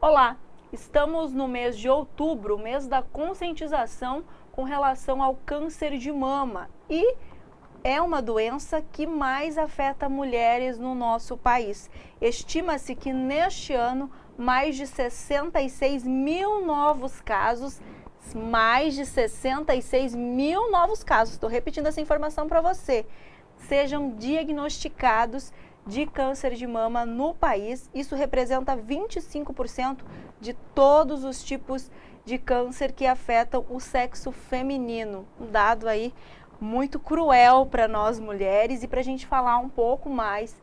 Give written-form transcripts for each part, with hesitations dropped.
Olá, estamos no mês de outubro, mês da conscientização com relação ao câncer de mama e é uma doença que mais afeta mulheres no nosso país. Estima-se que neste ano mais de 66 mil novos casos, estou repetindo essa informação para você, sejam diagnosticados de câncer de mama no país. Isso representa 25% de todos os tipos de câncer que afetam o sexo feminino. Um dado aí muito cruel para nós mulheres. E para a gente falar um pouco mais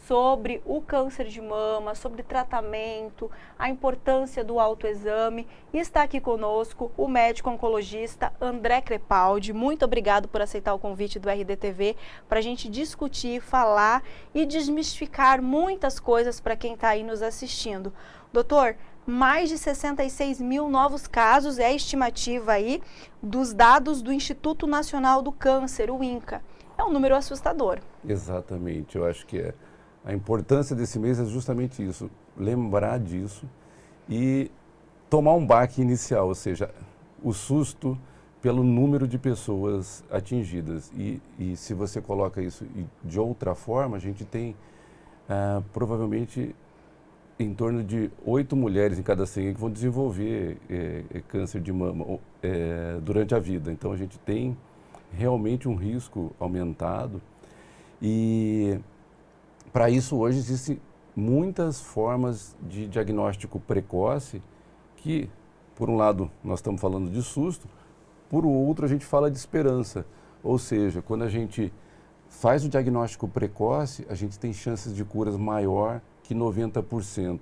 sobre o câncer de mama, sobre tratamento, a importância do autoexame, está aqui conosco o médico oncologista André Crepaldi. Muito obrigado por aceitar o convite do RDTV para a gente discutir, falar e desmistificar muitas coisas para quem está aí nos assistindo. Doutor, mais de 66 mil novos casos é a estimativa aí dos dados do Instituto Nacional do Câncer, o INCA. É um número assustador. Exatamente, eu acho que a importância desse mês é justamente isso, lembrar disso e tomar um baque inicial, ou seja, o susto pelo número de pessoas atingidas. E se você coloca isso de outra forma, a gente tem provavelmente em torno de 8 mulheres em cada 100 que vão desenvolver câncer de mama durante a vida. Então a gente tem realmente um risco aumentado e para isso hoje existem muitas formas de diagnóstico precoce que, por um lado, nós estamos falando de susto, por outro a gente fala de esperança. Ou seja, quando a gente faz o diagnóstico precoce, a gente tem chances de curas maior que 90%.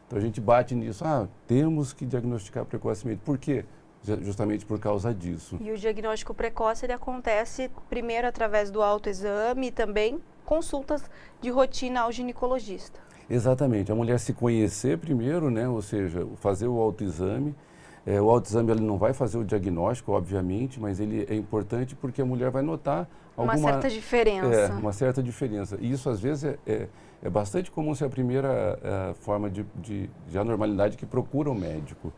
Então a gente bate nisso, temos que diagnosticar precocemente. Por quê? Justamente por causa disso. E o diagnóstico precoce ele acontece primeiro através do autoexame e também consultas de rotina ao ginecologista. Exatamente, a mulher se conhecer primeiro, né? Ou seja, fazer o autoexame. O autoexame ele não vai fazer o diagnóstico, obviamente, mas ele é importante porque a mulher vai notar uma certa diferença. Uma certa diferença. E isso, às vezes, é bastante comum ser a primeira forma de anormalidade que procura o médico.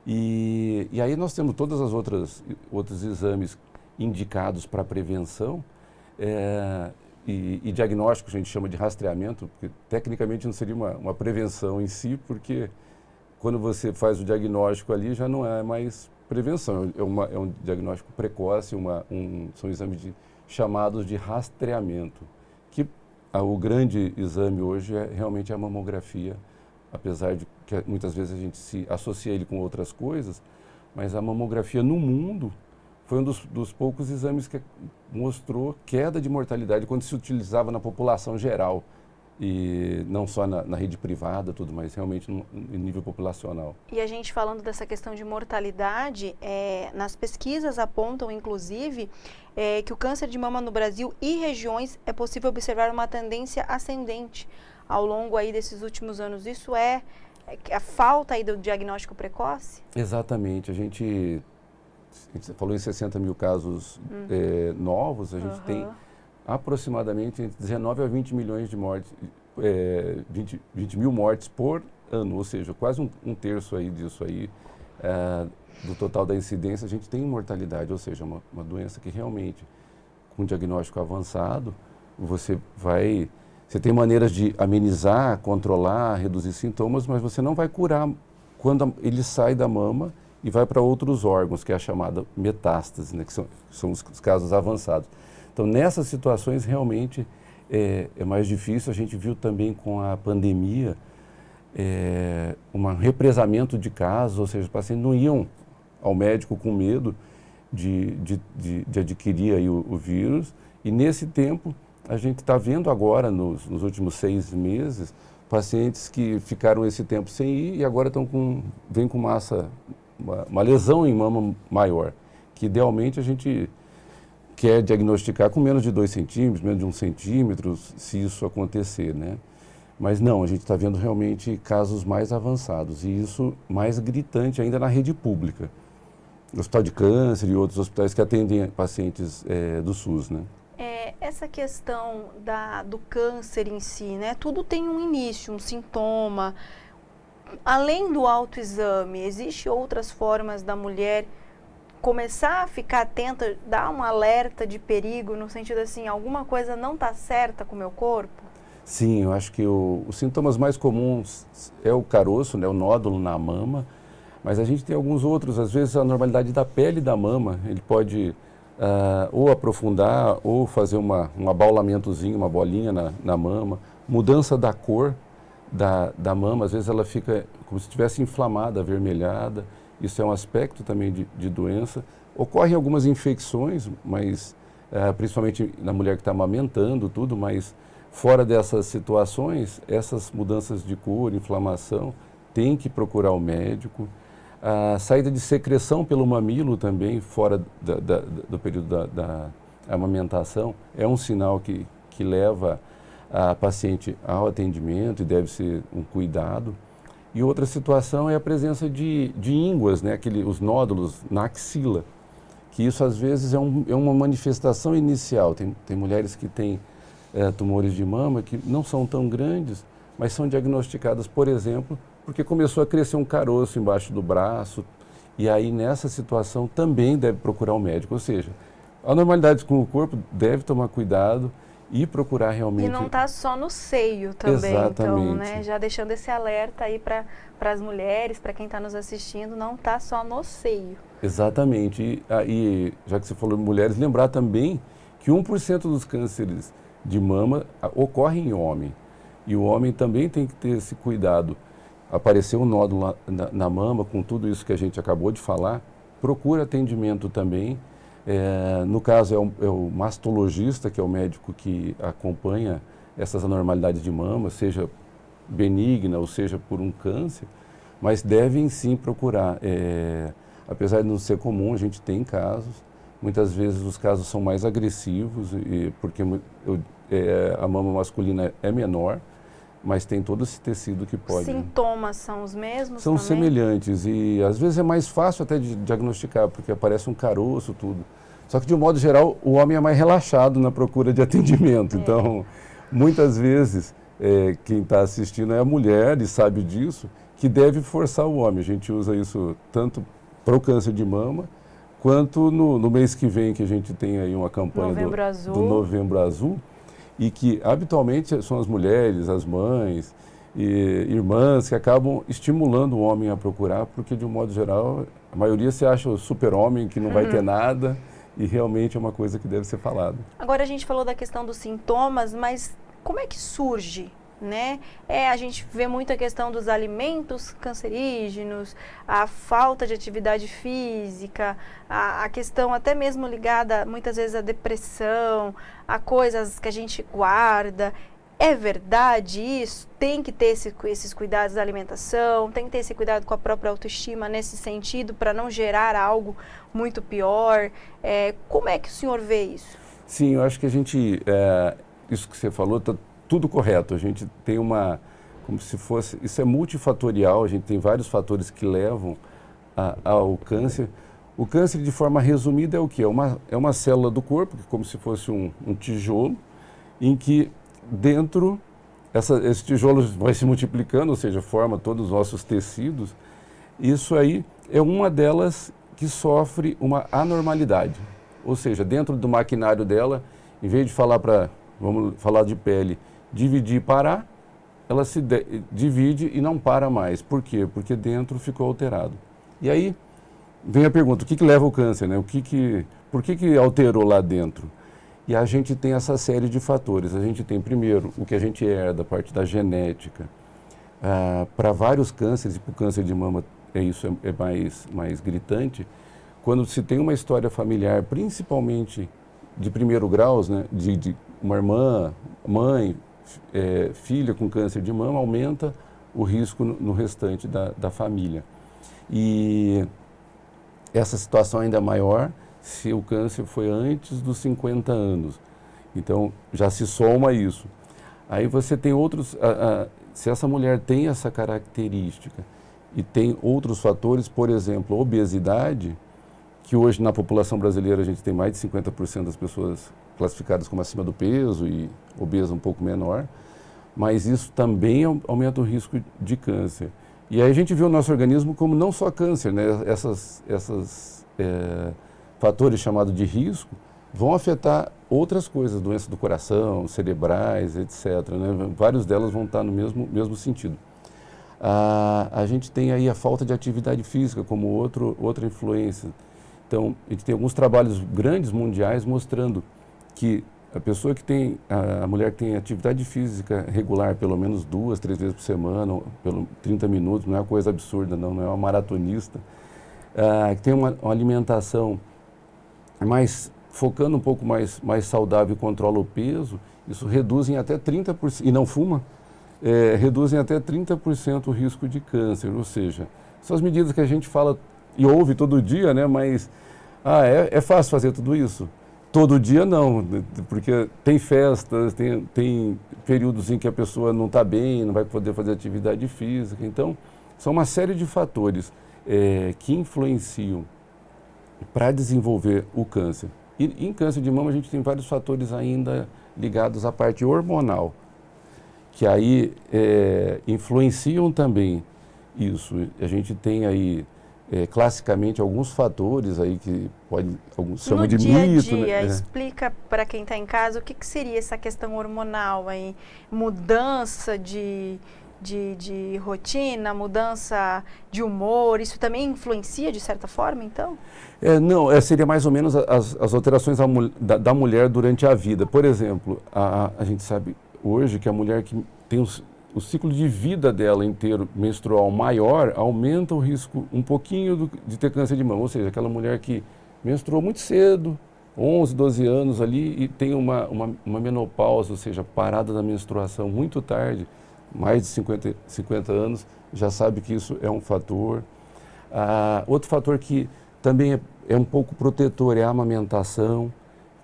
E aí nós temos todas as outros exames indicados para prevenção e diagnóstico, a gente chama de rastreamento, porque tecnicamente não seria uma prevenção em si, porque quando você faz o diagnóstico ali já não é mais prevenção, é um diagnóstico precoce, são exames chamados de rastreamento, que o grande exame hoje é realmente a mamografia, apesar de que muitas vezes a gente se associa ele com outras coisas, mas a mamografia no mundo foi um dos poucos exames que mostrou queda de mortalidade quando se utilizava na população geral, e não só na rede privada, tudo, mas realmente no nível populacional. E a gente falando dessa questão de mortalidade, nas pesquisas apontam, inclusive, que o câncer de mama no Brasil e regiões é possível observar uma tendência ascendente ao longo aí desses últimos anos. Isso é a falta aí do diagnóstico precoce? Exatamente. A gente falou em 60 mil casos novos, a gente tem aproximadamente entre 19 a 20 milhões de mortes, 20 mil mortes por ano, ou seja, quase um terço aí disso aí, do total da incidência, a gente tem mortalidade, ou seja, uma doença que realmente, com diagnóstico avançado, você tem maneiras de amenizar, controlar, reduzir sintomas, mas você não vai curar quando ele sai da mama e vai para outros órgãos, que é a chamada metástase, né, que são os casos avançados. Então, nessas situações, realmente, é mais difícil. A gente viu também com a pandemia um represamento de casos, ou seja, os pacientes não iam ao médico com medo de adquirir aí o vírus. E, nesse tempo, a gente está vendo agora, nos últimos 6 meses, pacientes que ficaram esse tempo sem ir e agora vêm com uma lesão em mama maior, que idealmente a gente quer diagnosticar com menos de 2 centímetros, menos de 1 centímetro, se isso acontecer, né? Mas não, a gente está vendo realmente casos mais avançados e isso mais gritante ainda na rede pública. O Hospital de Câncer e outros hospitais que atendem pacientes do SUS, né? Essa questão do câncer em si, né? Tudo tem um início, um sintoma. além do autoexame, existe outras formas da mulher começar a ficar atenta, dar um alerta de perigo, no sentido assim, alguma coisa não está certa com o meu corpo? Sim, eu acho que os sintomas mais comuns é o caroço, né, o nódulo na mama, mas a gente tem alguns outros, às vezes a normalidade da pele da mama, ele pode ou aprofundar ou fazer um abaulamentozinho, uma bolinha na mama, mudança da cor da mama, às vezes ela fica como se estivesse inflamada, avermelhada, isso é um aspecto também de doença. Ocorrem algumas infecções, mas principalmente na mulher que está amamentando, tudo, mas fora dessas situações, essas mudanças de cor, inflamação, tem que procurar o médico. A saída de secreção pelo mamilo também, fora do período da amamentação, é um sinal que leva a paciente ao atendimento e deve ser um cuidado. E outra situação é a presença de ínguas, né, os nódulos na axila, que isso às vezes é uma manifestação inicial. Tem mulheres que têm tumores de mama que não são tão grandes, mas são diagnosticadas, por exemplo, porque começou a crescer um caroço embaixo do braço, e aí nessa situação também deve procurar um médico. Ou seja, a normalidade com o corpo deve tomar cuidado e procurar realmente... E não está só no seio também, Exatamente. Então, né? Já deixando esse alerta aí para as mulheres, para quem está nos assistindo, não está só no seio. Exatamente. E já que você falou de mulheres, lembrar também que 1% dos cânceres de mama ocorrem em homem. E o homem também tem que ter esse cuidado. Apareceu um nódulo na mama, com tudo isso que a gente acabou de falar, procura atendimento também. No caso é o mastologista, que é o médico que acompanha essas anormalidades de mama, seja benigna ou seja por um câncer, mas devem sim procurar. Apesar de não ser comum, a gente tem casos, muitas vezes os casos são mais agressivos, porque a mama masculina é menor, mas tem todo esse tecido que pode... Sintomas são os mesmos São também? semelhantes e às vezes é mais fácil até de diagnosticar, porque aparece um caroço, tudo. Só que de um modo geral o homem é mais relaxado na procura de atendimento, então muitas vezes quem está assistindo é a mulher e sabe disso, que deve forçar o homem. A gente usa isso tanto para o câncer de mama, quanto no mês que vem, que a gente tem aí uma campanha do Novembro Azul, e que habitualmente são as mulheres, as mães e irmãs que acabam estimulando o homem a procurar, porque de um modo geral a maioria se acha o super-homem que não vai ter nada, e realmente é uma coisa que deve ser falada. Agora a gente falou da questão dos sintomas, mas como é que surge? Né? A gente vê muito a questão dos alimentos cancerígenos, a falta de atividade física, a questão até mesmo ligada muitas vezes à depressão, a coisas que a gente guarda. É verdade isso? Tem que ter esses cuidados da alimentação, tem que ter esse cuidado com a própria autoestima nesse sentido, para não gerar algo muito pior. Como é que o senhor vê isso? Sim, eu acho que a gente, isso que você falou, está tudo correto. A gente tem como se fosse, isso é multifatorial, a gente tem vários fatores que levam ao câncer. O câncer, de forma resumida, é o quê? É uma célula do corpo, que é como se fosse um tijolo, em que dentro, esse tijolo vai se multiplicando, ou seja, forma todos os nossos tecidos. Isso aí é uma delas que sofre uma anormalidade. Ou seja, dentro do maquinário dela, em vez de vamos falar de pele, dividir e parar, ela se divide e não para mais. Por quê? Porque dentro ficou alterado. E aí vem a pergunta, o que leva ao câncer, né? Por que alterou lá dentro? E a gente tem essa série de fatores. A gente tem, primeiro, o que a gente herda, a parte da genética. Para vários cânceres, e para o câncer de mama isso é mais gritante, quando se tem uma história familiar, principalmente de primeiro grau, né, de uma irmã, mãe, filha com câncer de mama, aumenta o risco no restante da família. E essa situação ainda é maior se o câncer foi antes dos 50 anos. Então, já se soma isso. Aí você tem outros... se essa mulher tem essa característica e tem outros fatores, por exemplo, obesidade, que hoje na população brasileira a gente tem mais de 50% das pessoas classificadas como acima do peso e obesa um pouco menor, mas isso também aumenta o risco de câncer. E aí a gente vê o nosso organismo como não só câncer, né? Essas fatores chamados de risco vão afetar outras coisas, doenças do coração, cerebrais, etc., né? Várias delas vão estar no mesmo sentido. A gente tem aí a falta de atividade física como outra influência. Então, a gente tem alguns trabalhos grandes mundiais mostrando que a pessoa que tem, a mulher que tem atividade física regular, pelo menos 2, 3 vezes por semana, pelo 30 minutos, não é uma coisa absurda, não é uma maratonista, que tem uma alimentação focando um pouco mais saudável e controla o peso, isso reduz em até 30%, e não fuma, reduzem até 30% o risco de câncer. Ou seja, são as medidas que a gente fala e ouve todo dia, né? Mas é fácil fazer tudo isso? Todo dia não, porque tem festas, tem períodos em que a pessoa não está bem, não vai poder fazer atividade física. Então, são uma série de fatores que influenciam para desenvolver o câncer. E em câncer de mama a gente tem vários fatores ainda ligados à parte hormonal, que aí influenciam também isso. A gente tem aí classicamente alguns fatores aí que alguns chamam de mito. No dia a dia, né? explica para quem está em casa o que seria essa questão hormonal aí, mudança de rotina, mudança de humor, isso também influencia de certa forma, então? Não, seria mais ou menos as alterações da mulher durante a vida. Por exemplo, a gente sabe hoje que a mulher que tem o ciclo de vida dela inteiro menstrual maior, aumenta o risco um pouquinho de ter câncer de mama. Ou seja, aquela mulher que menstruou muito cedo, 11, 12 anos ali, e tem uma menopausa, ou seja, parada da menstruação muito tarde, mais de 50 anos, já sabe que isso é um fator. Outro fator que também é um pouco protetor é a amamentação,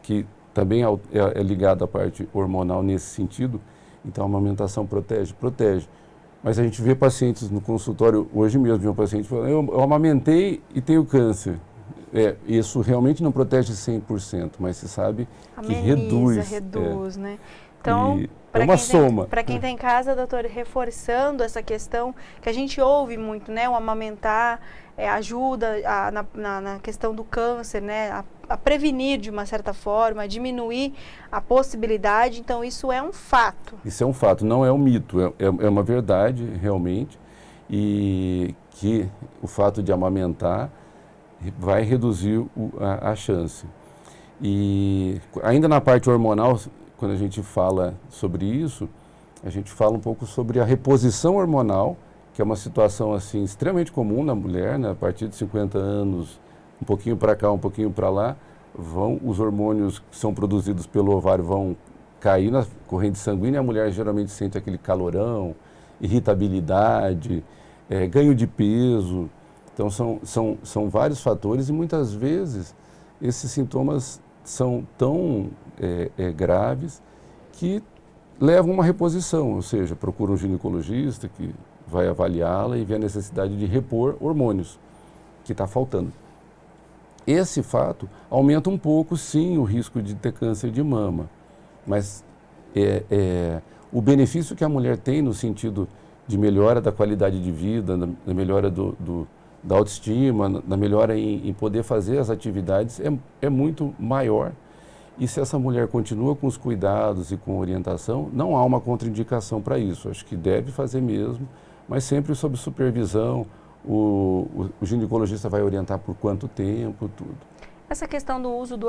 que também é ligado à parte hormonal nesse sentido. Então, a amamentação protege. Mas a gente vê pacientes no consultório, hoje mesmo, de um paciente falando, eu amamentei e tenho câncer. Isso realmente não protege 100%, mas se sabe que reduz. Né? Então, é uma soma. Para quem está em casa, doutor, reforçando essa questão que a gente ouve muito, né? O amamentar ajuda na questão do câncer, né? A prevenir de uma certa forma, a diminuir a possibilidade. Então, isso é um fato. Isso é um fato, não é um mito, é uma verdade realmente. E que o fato de amamentar vai reduzir a chance. E ainda na parte hormonal, quando a gente fala sobre isso, a gente fala um pouco sobre a reposição hormonal, que é uma situação assim extremamente comum na mulher, né? A partir de 50 anos, um pouquinho para cá, um pouquinho para lá, os hormônios que são produzidos pelo ovário vão cair na corrente sanguínea, e a mulher geralmente sente aquele calorão, irritabilidade, ganho de peso. Então são vários fatores e muitas vezes esses sintomas são tão graves que levam a uma reposição, ou seja, procura um ginecologista que vai avaliá-la e vê a necessidade de repor hormônios que está faltando. Esse fato aumenta um pouco, sim, o risco de ter câncer de mama, mas o benefício que a mulher tem no sentido de melhora da qualidade de vida, da melhora da autoestima, da melhora em poder fazer as atividades é muito maior. E se essa mulher continua com os cuidados e com orientação, não há uma contraindicação para isso. Acho que deve fazer mesmo, mas sempre sob supervisão. O ginecologista vai orientar por quanto tempo, tudo. Essa questão do uso do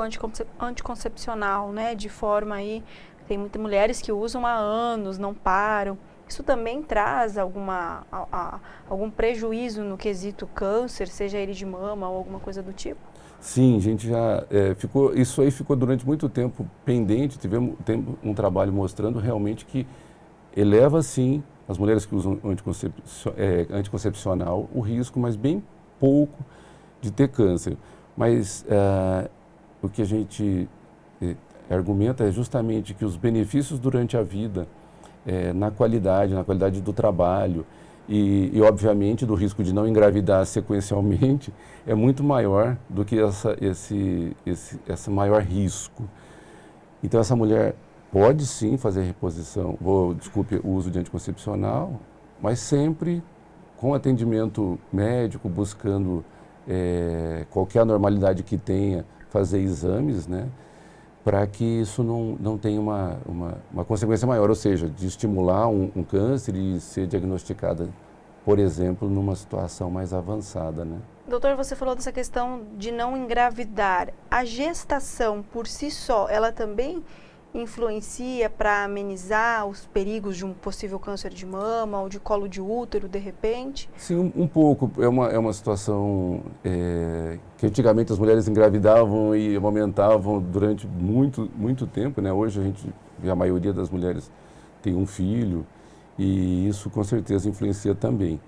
anticoncepcional, né, de forma aí, tem muitas mulheres que usam há anos, não param. Isso também traz algum prejuízo no quesito câncer, seja ele de mama ou alguma coisa do tipo? Sim, a gente já isso aí ficou durante muito tempo pendente. Tivemos um trabalho mostrando realmente que eleva sim as mulheres que usam anticoncepcional o risco, mas bem pouco de ter câncer. Mas o que a gente argumenta é justamente que os benefícios durante a vida, na qualidade do trabalho e obviamente do risco de não engravidar sequencialmente é muito maior do que esse maior risco. Então essa mulher pode sim fazer reposição, o uso de anticoncepcional, mas sempre com atendimento médico, buscando qualquer anormalidade que tenha, fazer exames, né, para que isso não tenha uma consequência maior, ou seja, de estimular um câncer e ser diagnosticada, por exemplo, numa situação mais avançada, né. Doutor, você falou dessa questão de não engravidar. A gestação por si só, ela também influencia para amenizar os perigos de um possível câncer de mama ou de colo de útero, de repente? Sim, um pouco. É uma situação que antigamente as mulheres engravidavam e amamentavam durante muito tempo, né? Hoje a maioria das mulheres tem um filho e isso com certeza influencia também.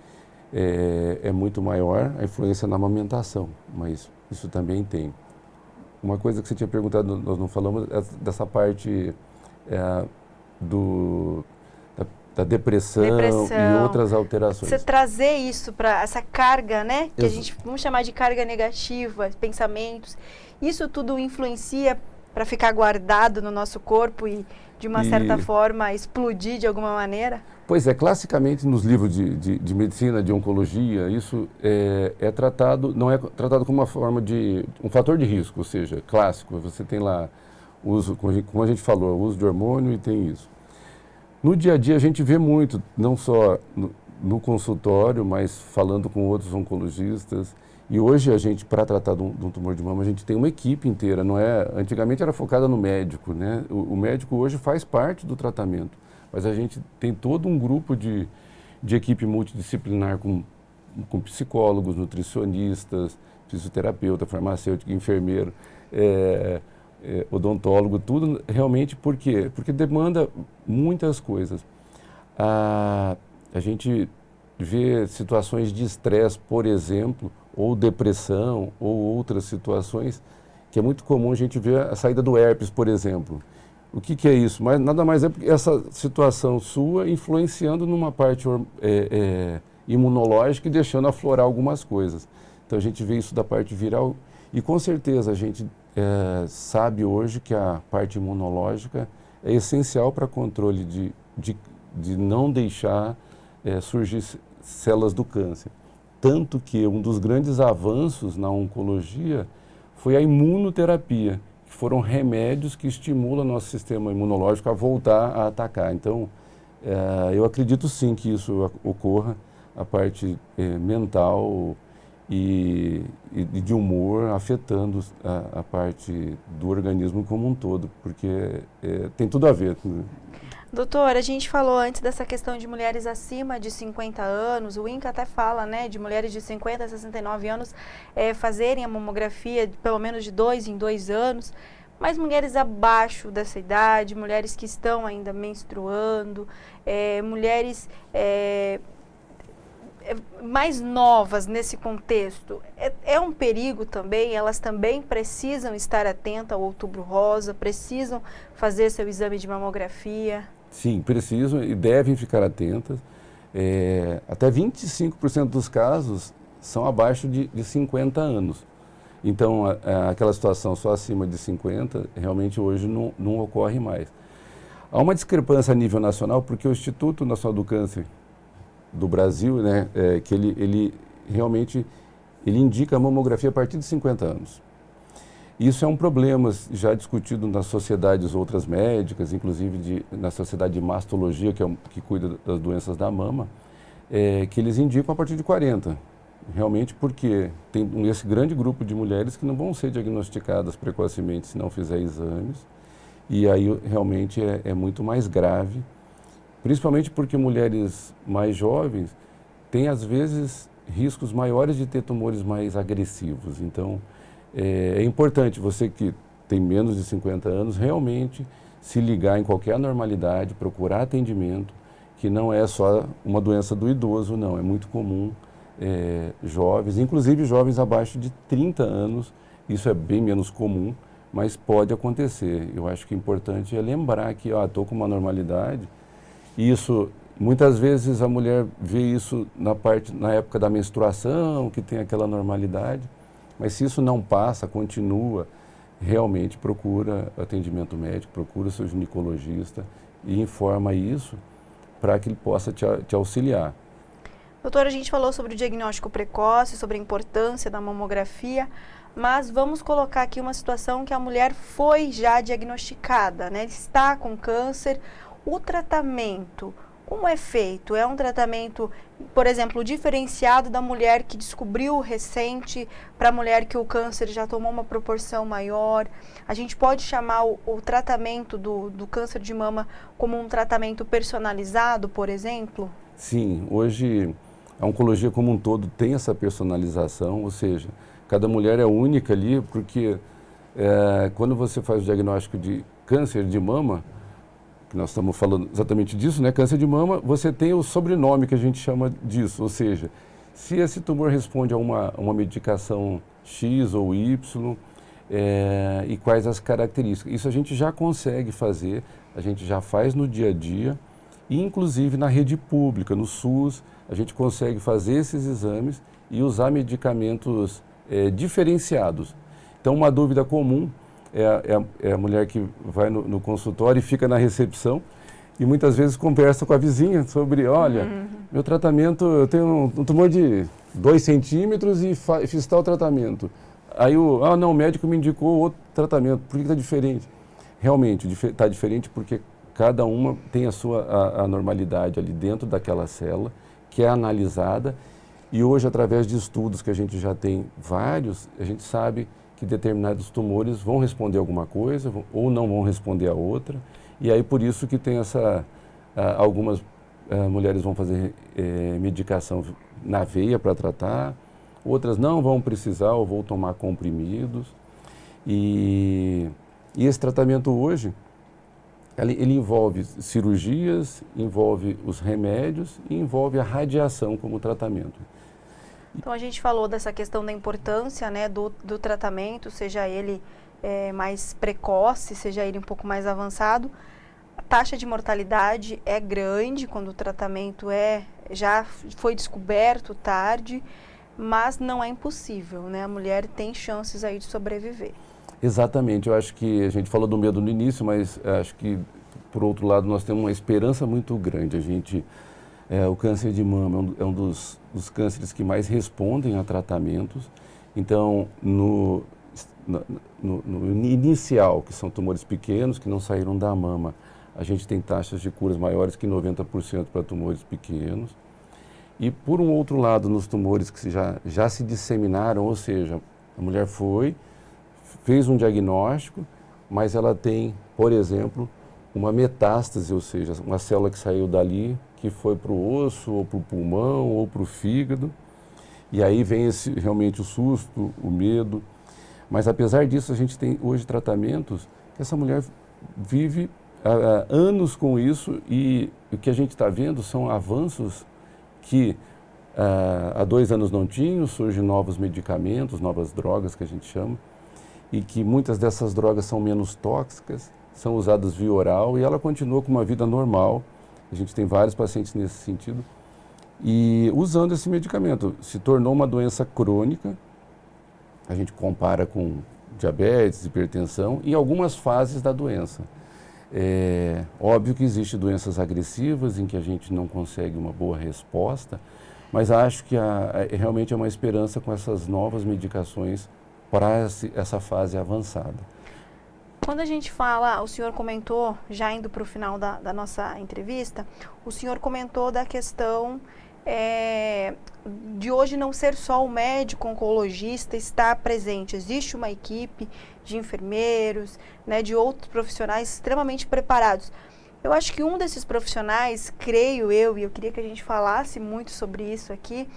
É muito maior a influência na amamentação, mas isso também tem. Uma coisa que você tinha perguntado, nós não falamos, é dessa parte da depressão e outras alterações. Você trazer isso para essa carga, né? Que a gente, vamos chamar de carga negativa, pensamentos. Isso tudo influencia para ficar guardado no nosso corpo e, de uma certa forma, explodir de alguma maneira? Pois é, classicamente nos livros de medicina, de oncologia, isso é tratado, não é tratado como uma forma um fator de risco, ou seja, clássico, você tem lá, uso, como a gente falou, uso de hormônio e tem isso. No dia a dia a gente vê muito, não só no consultório, mas falando com outros oncologistas, e hoje a gente, para tratar de um tumor de mama, a gente tem uma equipe inteira, não é? Antigamente era focada no médico, né? O médico hoje faz parte do tratamento. Mas a gente tem todo um grupo de equipe multidisciplinar com psicólogos, nutricionistas, fisioterapeuta, farmacêutico, enfermeiro, odontólogo, tudo realmente por quê? Porque demanda muitas coisas. A gente vê situações de estresse, por exemplo, ou depressão, ou outras situações, que é muito comum a gente ver a saída do herpes, por exemplo. O que é isso? Mas nada mais é porque essa situação sua influenciando numa parte imunológica e deixando aflorar algumas coisas. Então a gente vê isso da parte viral e com certeza a gente sabe hoje que a parte imunológica é essencial para controle de não deixar surgir células do câncer. Tanto que um dos grandes avanços na oncologia foi a imunoterapia. Foram remédios que estimulam nosso sistema imunológico a voltar a atacar. Então, eu acredito sim que isso ocorra, a parte mental e de humor afetando a parte do organismo como um todo, porque tem tudo a ver. Doutor, a gente falou antes dessa questão de mulheres acima de 50 anos, o INCA até fala, né, de mulheres de 50 a 69 anos fazerem a mamografia pelo menos de 2 em 2 anos, mas mulheres abaixo dessa idade, mulheres que estão ainda menstruando, mulheres mais novas nesse contexto, é um perigo também? Elas também precisam estar atentas ao Outubro Rosa, precisam fazer seu exame de mamografia? Sim, precisam e devem ficar atentas. Até 25% dos casos são abaixo de 50 anos. Então, aquela situação só acima de 50, realmente hoje não ocorre mais. Há uma discrepância a nível nacional, porque o Instituto Nacional do Câncer do Brasil, né, que ele realmente indica a mamografia a partir de 50 anos. Isso é um problema já discutido nas sociedades outras médicas, inclusive na sociedade de mastologia, que cuida das doenças da mama, que eles indicam a partir de 40. Realmente porque tem esse grande grupo de mulheres que não vão ser diagnosticadas precocemente se não fizer exames, e aí realmente é muito mais grave, principalmente porque mulheres mais jovens têm às vezes riscos maiores de ter tumores mais agressivos. Então, é importante você que tem menos de 50 anos realmente se ligar em qualquer anormalidade, procurar atendimento, que não é só uma doença do idoso, não, é muito comum, jovens, inclusive jovens abaixo de 30 anos, isso é bem menos comum, mas pode acontecer. Eu acho que o importante é lembrar que estou com uma anormalidade, e isso, muitas vezes a mulher vê isso na época da menstruação, que tem aquela normalidade, mas se isso não passa, continua, realmente procura atendimento médico, procura seu ginecologista e informa isso para que ele possa te auxiliar. Doutora, a gente falou sobre o diagnóstico precoce, sobre a importância da mamografia, mas vamos colocar aqui uma situação que a mulher foi já diagnosticada, né? Está com câncer. O tratamento, como é feito? É um tratamento, por exemplo, diferenciado da mulher que descobriu recente para a mulher que o câncer já tomou uma proporção maior? A gente pode chamar o tratamento do câncer de mama como um tratamento personalizado, por exemplo? Sim, hoje a oncologia como um todo tem essa personalização, ou seja, cada mulher é única ali, porque quando você faz o diagnóstico de câncer de mama, que nós estamos falando exatamente disso, né? Câncer de mama, você tem o sobrenome que a gente chama disso, ou seja, se esse tumor responde a uma medicação X ou Y, e quais as características. Isso a gente já consegue fazer, a gente já faz no dia a dia, e inclusive na rede pública, no SUS, a gente consegue fazer esses exames e usar medicamentos diferenciados. Então, uma dúvida comum é a mulher que vai no consultório e fica na recepção e muitas vezes conversa com a vizinha sobre, olha, meu tratamento, eu tenho um tumor de 2 centímetros e fiz tal tratamento. Aí não, o médico me indicou outro tratamento, por que está diferente? Realmente, está diferente porque cada uma tem a sua anormalidade ali dentro daquela célula, que é analisada, e hoje, através de estudos que a gente já tem vários, a gente sabe que determinados tumores vão responder alguma coisa ou não vão responder a outra, e aí por isso que tem algumas mulheres vão fazer medicação na veia para tratar, outras não vão precisar ou vão tomar comprimidos, e esse tratamento hoje, ele envolve cirurgias, envolve os remédios e envolve a radiação como tratamento. Então, a gente falou dessa questão da importância, né, do tratamento, seja ele mais precoce, seja ele um pouco mais avançado. A taxa de mortalidade é grande quando o tratamento já foi descoberto tarde, mas não é impossível, né? A mulher tem chances aí de sobreviver. Exatamente, eu acho que a gente falou do medo no início, mas acho que, por outro lado, nós temos uma esperança muito grande. O câncer de mama é um dos cânceres que mais respondem a tratamentos. Então, no inicial, que são tumores pequenos, que não saíram da mama, a gente tem taxas de curas maiores que 90% para tumores pequenos. E, por um outro lado, nos tumores que já se disseminaram, ou seja, a mulher fez um diagnóstico, mas ela tem, por exemplo, uma metástase, ou seja, uma célula que saiu dali, que foi para o osso, ou para o pulmão, ou para o fígado, e aí vem realmente o susto, o medo. Mas apesar disso, a gente tem hoje tratamentos que essa mulher vive há anos com isso, e o que a gente está vendo são avanços que há 2 anos não tinham, surgem novos medicamentos, novas drogas que a gente chama, e que muitas dessas drogas são menos tóxicas, são usadas via oral e ela continua com uma vida normal. A gente tem vários pacientes nesse sentido. E usando esse medicamento, se tornou uma doença crônica, a gente compara com diabetes, hipertensão e algumas fases da doença. É óbvio que existem doenças agressivas em que a gente não consegue uma boa resposta, mas acho que realmente é uma esperança com essas novas medicações para essa fase avançada. Quando a gente fala, o senhor comentou, já indo para o final da nossa entrevista, o senhor comentou da questão de hoje não ser só o médico oncologista estar presente. Existe uma equipe de enfermeiros, né, de outros profissionais extremamente preparados. Eu acho que um desses profissionais, creio eu, e eu queria que a gente falasse muito sobre isso aqui,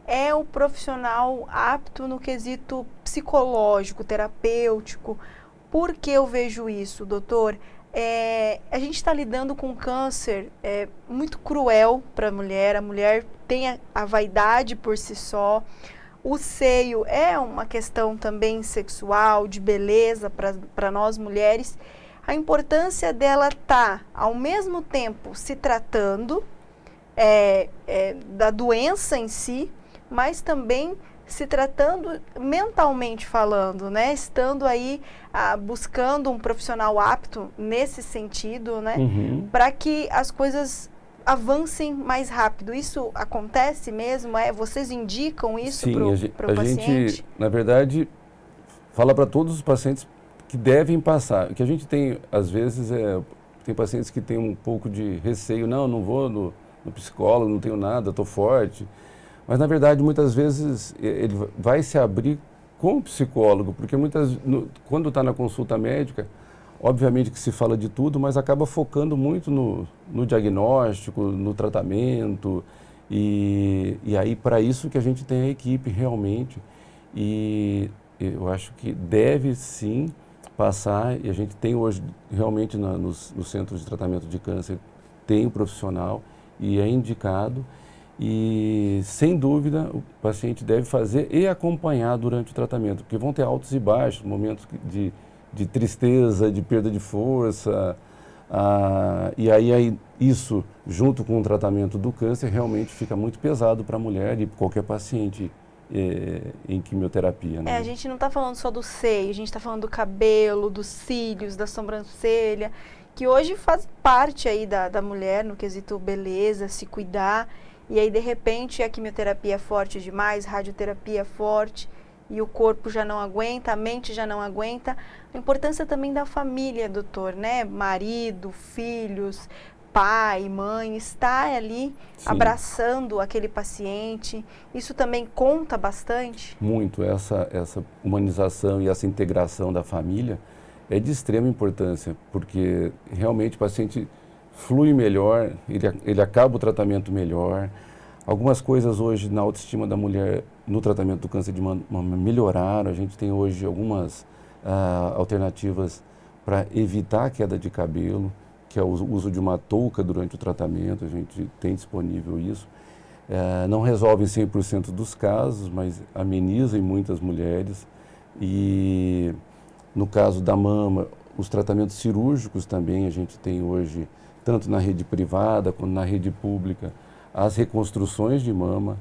é o profissional apto no quesito psicológico, terapêutico. Por que eu vejo isso, doutor? A gente está lidando com um câncer muito cruel para a mulher tem a vaidade por si só, o seio é uma questão também sexual, de beleza para nós mulheres. A importância dela estar, ao mesmo tempo, se tratando da doença em si, mas também se tratando mentalmente falando, né? Estando aí buscando um profissional apto nesse sentido, né? Para que as coisas avancem mais rápido. Isso acontece mesmo? Vocês indicam isso para o paciente? Gente, na verdade, fala para todos os pacientes que devem passar. O que a gente tem, às vezes, tem pacientes que têm um pouco de receio. Não vou no psicólogo, não tenho nada, estou forte. Mas, na verdade, muitas vezes, ele vai se abrir com o psicólogo, porque quando está na consulta médica, obviamente que se fala de tudo, mas acaba focando muito no diagnóstico, no tratamento, e aí para isso que a gente tem a equipe realmente, e eu acho que deve sim passar, e a gente tem hoje realmente nos centros de tratamento de câncer, tem um profissional e é indicado, e sem dúvida o paciente deve fazer e acompanhar durante o tratamento, porque vão ter altos e baixos, momentos de tristeza, de perda de força, e aí isso, junto com o tratamento do câncer, realmente fica muito pesado para a mulher e qualquer paciente em quimioterapia. Né? A gente não está falando só do seio, a gente está falando do cabelo, dos cílios, da sobrancelha, que hoje faz parte aí da mulher no quesito beleza, se cuidar, e aí de repente a quimioterapia é forte demais, radioterapia é forte, e o corpo já não aguenta, a mente já não aguenta. A importância também da família, doutor, né? Marido, filhos, pai, mãe, estar ali Sim. abraçando aquele paciente. Isso também conta bastante? Muito. Essa humanização e essa integração da família é de extrema importância, porque realmente o paciente flui melhor, ele acaba o tratamento melhor. Algumas coisas hoje na autoestima da mulher no tratamento do câncer de mama melhoraram. A gente tem hoje algumas alternativas para evitar a queda de cabelo, que é o uso de uma touca durante o tratamento, a gente tem disponível isso. Não resolve 100% dos casos, mas ameniza em muitas mulheres. E no caso da mama, os tratamentos cirúrgicos também a gente tem hoje, tanto na rede privada quanto na rede pública, as reconstruções de mama,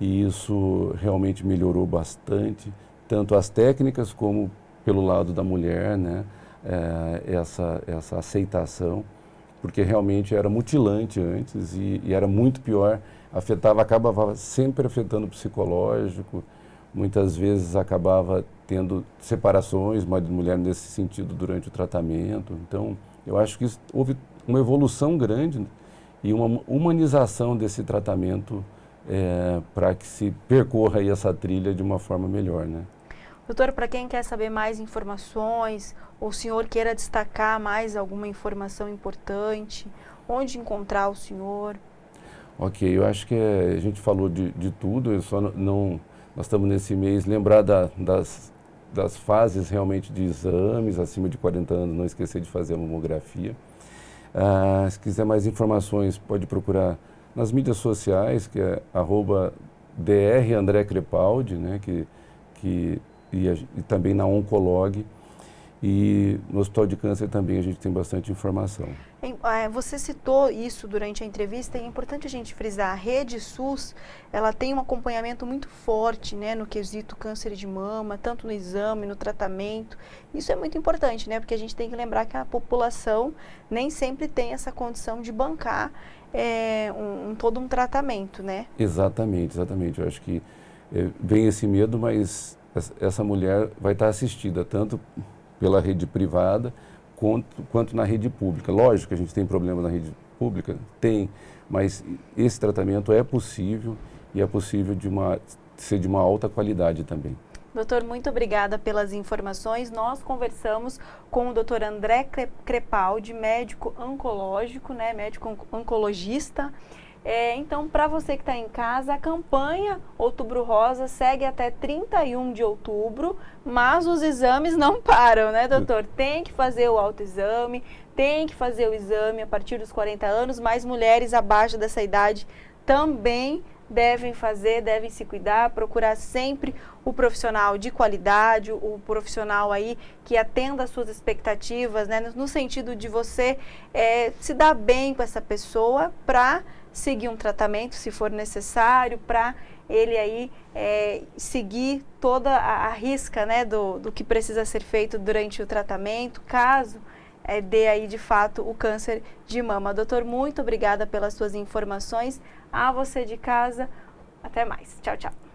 e isso realmente melhorou bastante, tanto as técnicas como pelo lado da mulher, né? Essa aceitação, porque realmente era mutilante antes e era muito pior, acabava sempre afetando o psicológico, muitas vezes acabava tendo separações, marido e mulher nesse sentido durante o tratamento. Então, eu acho que houve uma evolução grande e uma humanização desse tratamento para que se percorra aí essa trilha de uma forma melhor, né? Doutor, para quem quer saber mais informações, ou o senhor queira destacar mais alguma informação importante, onde encontrar o senhor? Ok, eu acho que a gente falou de tudo, eu só não... Nós estamos nesse mês, lembrar das fases realmente de exames, acima de 40 anos, não esquecer de fazer a mamografia. Se quiser mais informações, pode procurar nas mídias sociais, que é @Dr. André Crepaldi, né, e também na Oncolog. E no Hospital de Câncer também a gente tem bastante informação. Você citou isso durante a entrevista, e é importante a gente frisar, a rede SUS, ela tem um acompanhamento muito forte, né, no quesito câncer de mama, tanto no exame, no tratamento. Isso é muito importante, né, porque a gente tem que lembrar que a população nem sempre tem essa condição de bancar todo um tratamento, né? Exatamente. Eu acho que vem esse medo, mas essa mulher vai estar assistida tanto pela rede privada quanto na rede pública. Lógico que a gente tem problema na rede pública, mas esse tratamento é possível e é possível ser de uma alta qualidade também. Doutor, muito obrigada pelas informações. Nós conversamos com o doutor André Crepaldi, médico oncológico, né, médico oncologista. Então, para você que está em casa, a campanha Outubro Rosa segue até 31 de outubro, mas os exames não param, né, doutor? Tem que fazer o autoexame, tem que fazer o exame a partir dos 40 anos, mas mulheres abaixo dessa idade também devem fazer, devem se cuidar, procurar sempre o profissional de qualidade, o profissional aí que atenda às suas expectativas, né, no sentido de você se dar bem com essa pessoa para seguir um tratamento, se for necessário, para ele aí seguir toda a risca, né, do que precisa ser feito durante o tratamento, caso dê aí de fato o câncer de mama. Doutor, muito obrigada pelas suas informações. A você de casa, até mais. Tchau, tchau.